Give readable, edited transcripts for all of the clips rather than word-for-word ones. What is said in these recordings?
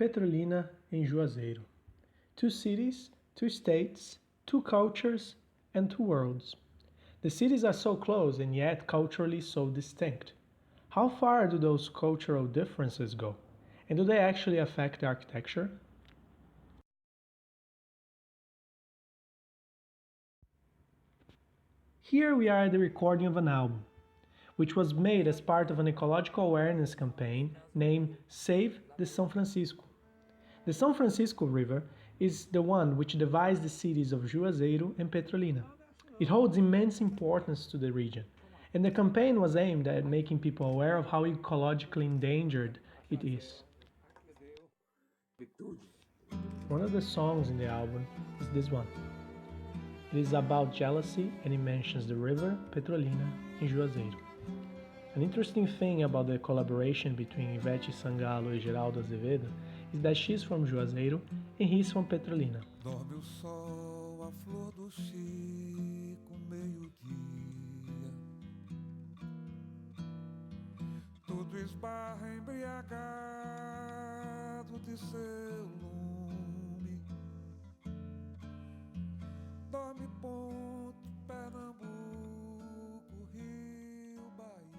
Petrolina and Juazeiro. Two cities, two states, two cultures, and two worlds. The cities are so close and yet culturally so distinct. How far do those cultural differences go? And do they actually affect the architecture? Here we are at the recording of an album, which was made as part of an ecological awareness campaign named Save the São Francisco. The São Francisco River is the one which divides the cities of Juazeiro and Petrolina. It holds immense importance to the region, and the campaign was aimed at making people aware of how ecologically endangered it is. One of the songs in the album is this one. It is about jealousy and it mentions the river, Petrolina, and Juazeiro. An interesting thing about the collaboration between Ivete Sangalo and Geraldo Azevedo is that she's from Juazeiro and he's from Petrolina. Dorme o sol, a flor do Chico, meio-dia. Tudo esbarra embriagado de seu lume. Dorme Ponto, Pernambuco, Rio, Bahia.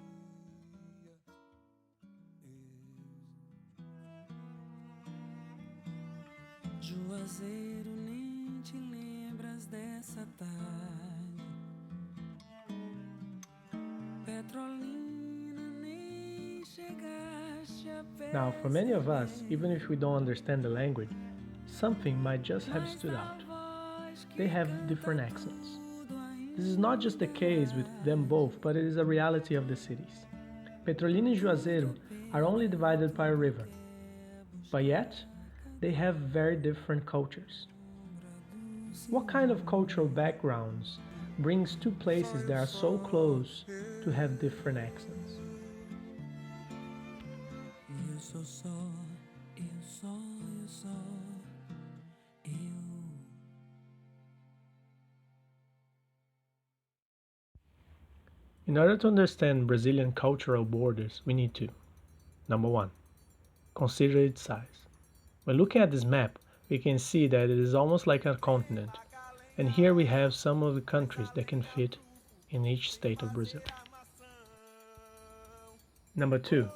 Juazeiro, nem te lembras dessa tarde. Petrolina, nem chegaste a pé. Now, for many of us, even if we don't understand the language, something might just have stood out. They have different accents. This is not just the case with them both, but it is a reality of the cities. Petrolina and Juazeiro are only divided by a river, but yet they have very different cultures. What kind of cultural backgrounds brings two places that are so close to have different accents? Eu sou só, eu só, eu só, eu. In order to understand Brazilian cultural borders, we need to: number one, consider its size. When looking at this map, we can see that it is almost like a continent, and here we have some of the countries that can fit in each state of Brazil. Number two,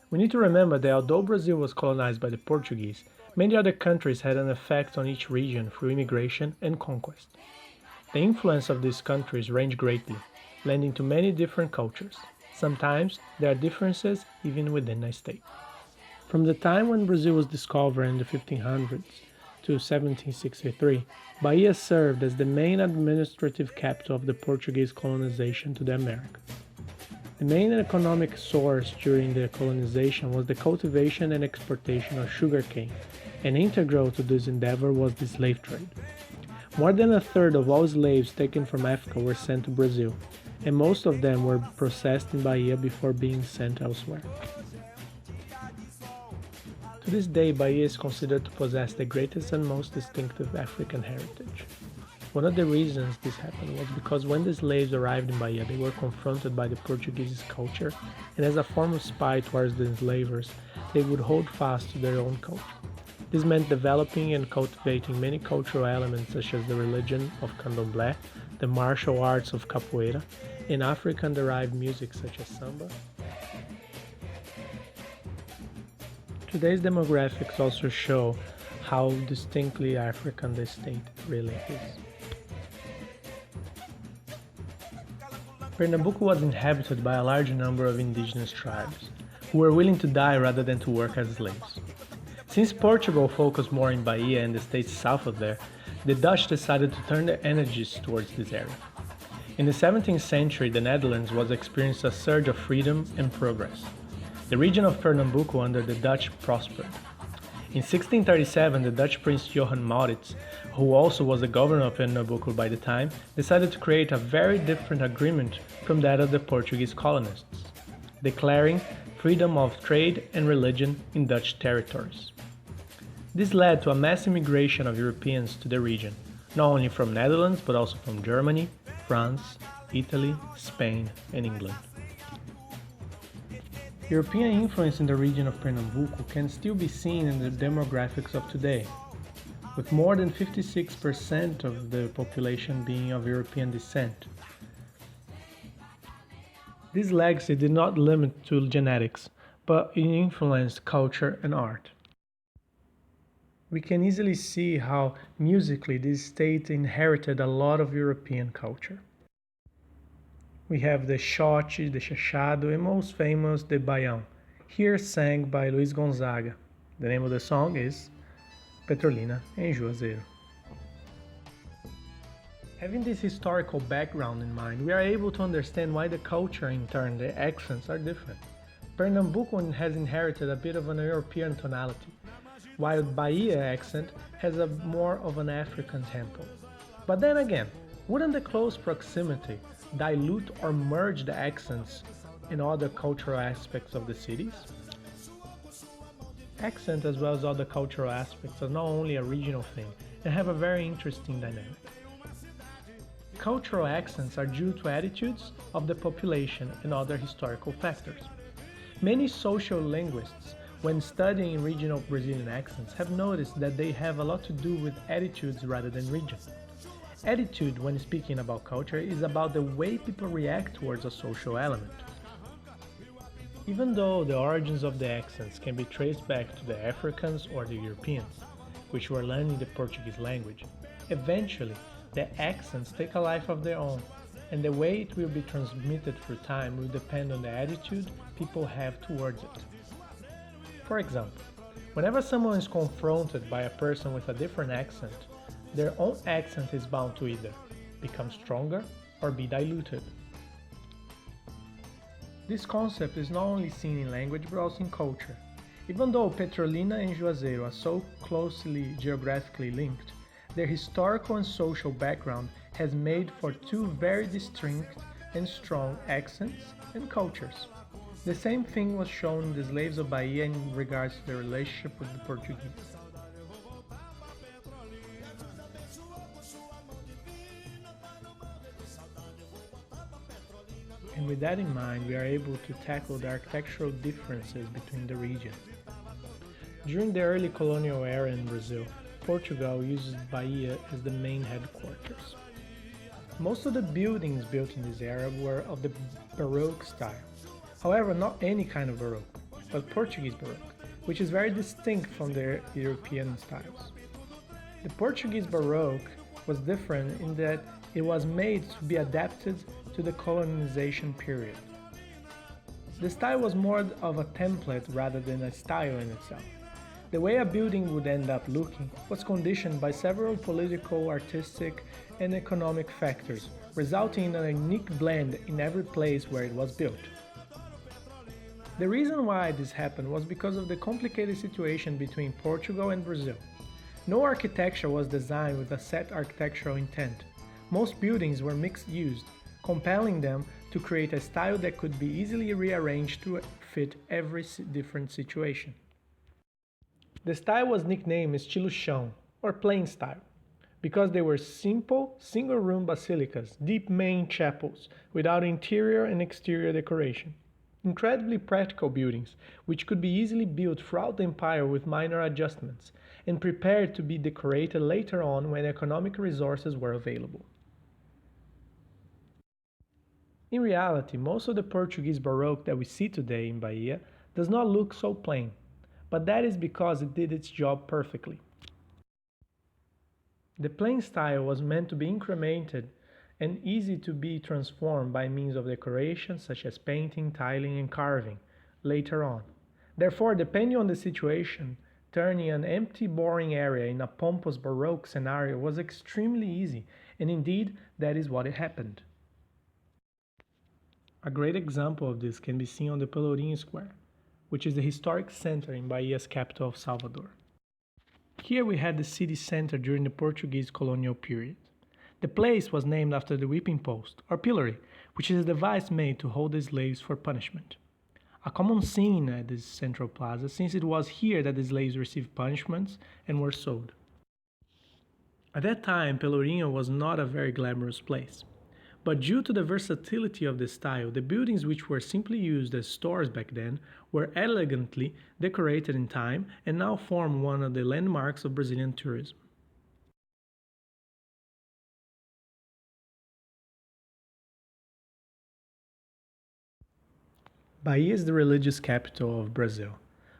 we need to remember that although Brazil was colonized by the Portuguese, many other countries had an effect on each region through immigration and conquest. The influence of these countries range greatly, lending to many different cultures. Sometimes there are differences even within a state. From the time when Brazil was discovered in the 1500s to 1763, Bahia served as the main administrative capital of the Portuguese colonization to the Americas. The main economic source during the colonization was the cultivation and exportation of sugarcane, and integral to this endeavor was the slave trade. More than a third of all slaves taken from Africa were sent to Brazil, and most of them were processed in Bahia before being sent elsewhere. To this day, Bahia is considered to possess the greatest and most distinctive African heritage. One of the reasons this happened was because when the slaves arrived in Bahia, they were confronted by the Portuguese culture, and as a form of spite towards the enslavers, they would hold fast to their own culture. This meant developing and cultivating many cultural elements such as the religion of candomblé, the martial arts of capoeira, and African-derived music such as samba. Today's demographics also show how distinctly African the state really is. Pernambuco was inhabited by a large number of indigenous tribes, who were willing to die rather than to work as slaves. Since Portugal focused more in Bahia and the states south of there, the Dutch decided to turn their energies towards this area. In the 17th century, the Netherlands was experiencing a surge of freedom and progress. The region of Pernambuco under the Dutch prospered. In 1637, the Dutch Prince Johan Maurits, who also was the governor of Pernambuco by the time, decided to create a very different agreement from that of the Portuguese colonists, declaring freedom of trade and religion in Dutch territories. This led to a mass immigration of Europeans to the region, not only from Netherlands but also from Germany, France, Italy, Spain, and England. European influence in the region of Pernambuco can still be seen in the demographics of today, with more than 56% of the population being of European descent. This legacy did not limit to genetics, but it influenced culture and art. We can easily see how musically this state inherited a lot of European culture. We have the shot, the chachado, and most famous, the baião, here sang by Luis Gonzaga. The name of the song is Petrolina em Juazeiro. Having this historical background in mind, we are able to understand why the culture, in turn, the accents are different. Pernambuco has inherited a bit of an European tonality, while Bahia accent has a more of an African tempo. But then again, wouldn't the close proximity dilute or merge the accents in other cultural aspects of the cities? Accent as well as other cultural aspects are not only a regional thing and have a very interesting dynamic. Cultural accents are due to attitudes of the population and other historical factors. Many social linguists, when studying regional Brazilian accents, have noticed that they have a lot to do with attitudes rather than region. Attitude, when speaking about culture, is about the way people react towards a social element. Even though the origins of the accents can be traced back to the Africans or the Europeans, which were learning the Portuguese language, eventually the accents take a life of their own, and the way it will be transmitted through time will depend on the attitude people have towards it. For example, whenever someone is confronted by a person with a different accent, their own accent is bound to either become stronger or be diluted. This concept is not only seen in language but also in culture. Even though Petrolina and Juazeiro are so closely geographically linked, their historical and social background has made for two very distinct and strong accents and cultures. The same thing was shown in the slaves of Bahia in regards to their relationship with the Portuguese. And with that in mind, we are able to tackle the architectural differences between the regions. During the early colonial era in Brazil, Portugal uses Bahia as the main headquarters. Most of the buildings built in this era were of the Baroque style. However, not any kind of Baroque, but Portuguese Baroque, which is very distinct from their European styles. The Portuguese Baroque was different in that it was made to be adapted to the colonization period. The style was more of a template rather than a style in itself. The way a building would end up looking was conditioned by several political, artistic, and economic factors, resulting in a unique blend in every place where it was built. The reason why this happened was because of the complicated situation between Portugal and Brazil. No architecture was designed with a set architectural intent. Most buildings were mixed-use, compelling them to create a style that could be easily rearranged to fit every different situation. The style was nicknamed Estilo Chão, or plain style, because they were simple, single-room basilicas, deep main chapels, without interior and exterior decoration. Incredibly practical buildings, which could be easily built throughout the empire with minor adjustments, and prepared to be decorated later on when economic resources were available. In reality, most of the Portuguese Baroque that we see today in Bahia does not look so plain, but that is because it did its job perfectly. The plain style was meant to be incremented and easy to be transformed by means of decoration such as painting, tiling, and carving later on. Therefore, depending on the situation, turning an empty, boring area in a pompous Baroque scenario was extremely easy, and indeed, that is what happened. A great example of this can be seen on the Pelourinho Square, which is the historic center in Bahia's capital of Salvador. Here we had the city center during the Portuguese colonial period. The place was named after the whipping post, or pillory, which is a device made to hold the slaves for punishment. A common scene at this central plaza, since it was here that the slaves received punishments and were sold. At that time, Pelourinho was not a very glamorous place, But due to the versatility of the style, the buildings which were simply used as stores back then were elegantly decorated in time and now form one of the landmarks of Brazilian tourism. Bahia is the religious capital of Brazil,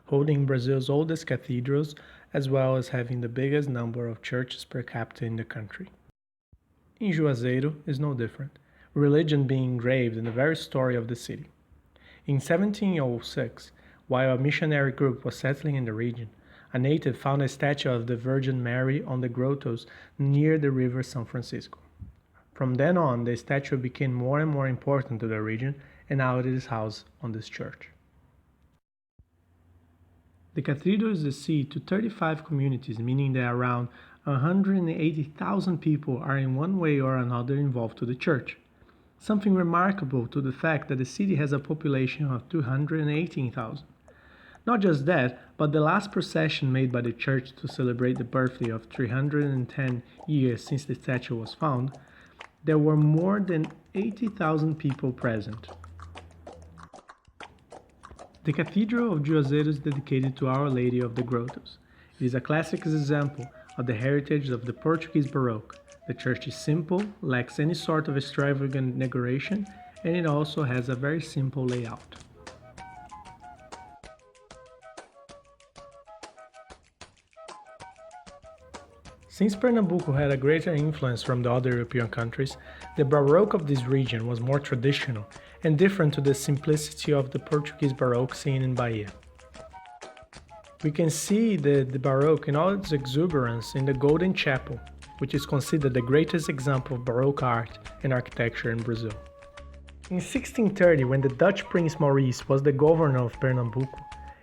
holding Brazil's oldest cathedrals as well as having the biggest number of churches per capita in the country. In Juazeiro is no different, religion being engraved in the very story of the city. In 1706, while a missionary group was settling in the region, a native found a statue of the Virgin Mary on the grottos near the river São Francisco. From then on, the statue became more and more important to the region, and now it is housed on this church. The cathedral is the seat to 35 communities, meaning that around 180,000 people are in one way or another involved to the church. Something remarkable to the fact that the city has a population of 218,000. Not just that, but the last procession made by the church to celebrate the birthday of 310 years since the statue was found, there were more than 80,000 people present. The Cathedral of Juazeiro is dedicated to Our Lady of the Grottos. It is a classic example of the heritage of the Portuguese Baroque. The church is simple, lacks any sort of extravagant decoration, and it also has a very simple layout. Since Pernambuco had a greater influence from the other European countries, the Baroque of this region was more traditional and different to the simplicity of the Portuguese Baroque seen in Bahia. We can see the Baroque in all its exuberance in the Golden Chapel, which is considered the greatest example of Baroque art and architecture in Brazil. In 1630, when the Dutch Prince Maurice was the governor of Pernambuco,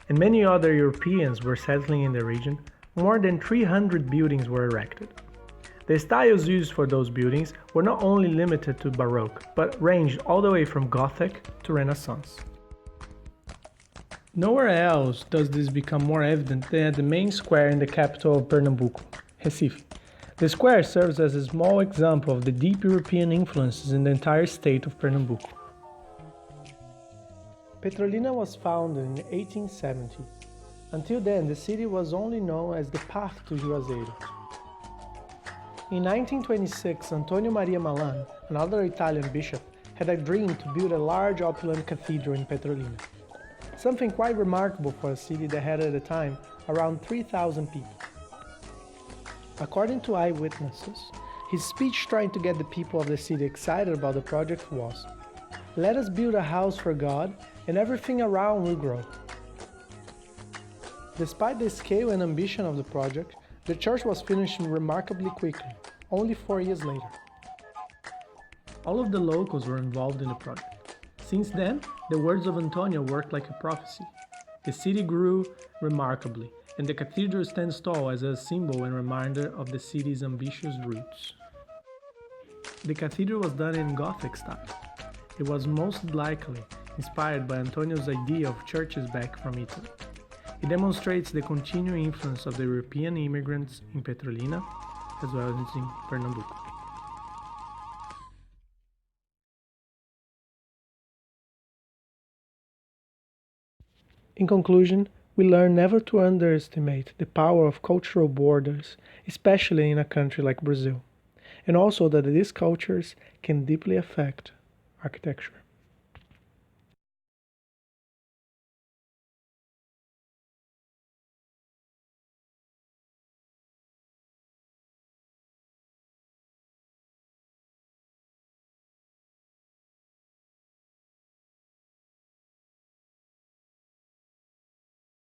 and many other Europeans were settling in the region, more than 300 buildings were erected. The styles used for those buildings were not only limited to Baroque, but ranged all the way from Gothic to Renaissance. Nowhere else does this become more evident than at the main square in the capital of Pernambuco, Recife. The square serves as a small example of the deep European influences in the entire state of Pernambuco. Petrolina was founded in 1870. Until then, the city was only known as the Path to Juazeiro. In 1926, Antonio Maria Malan, another Italian bishop, had a dream to build a large opulent cathedral in Petrolina. Something quite remarkable for a city that had at the time around 3,000 people. According to eyewitnesses, his speech trying to get the people of the city excited about the project was, "Let us build a house for God and everything around will grow." Despite the scale and ambition of the project, the church was finished remarkably quickly, only 4 years later. All of the locals were involved in the project. Since then, the words of Antonio worked like a prophecy. The city grew remarkably, and the cathedral stands tall as a symbol and reminder of the city's ambitious roots. The cathedral was done in Gothic style. It was most likely inspired by Antonio's idea of churches back from Italy. It demonstrates the continuing influence of the European immigrants in Petrolina as well as in Pernambuco. In conclusion, we learn never to underestimate the power of cultural borders, especially in a country like Brazil, and also that these cultures can deeply affect architecture.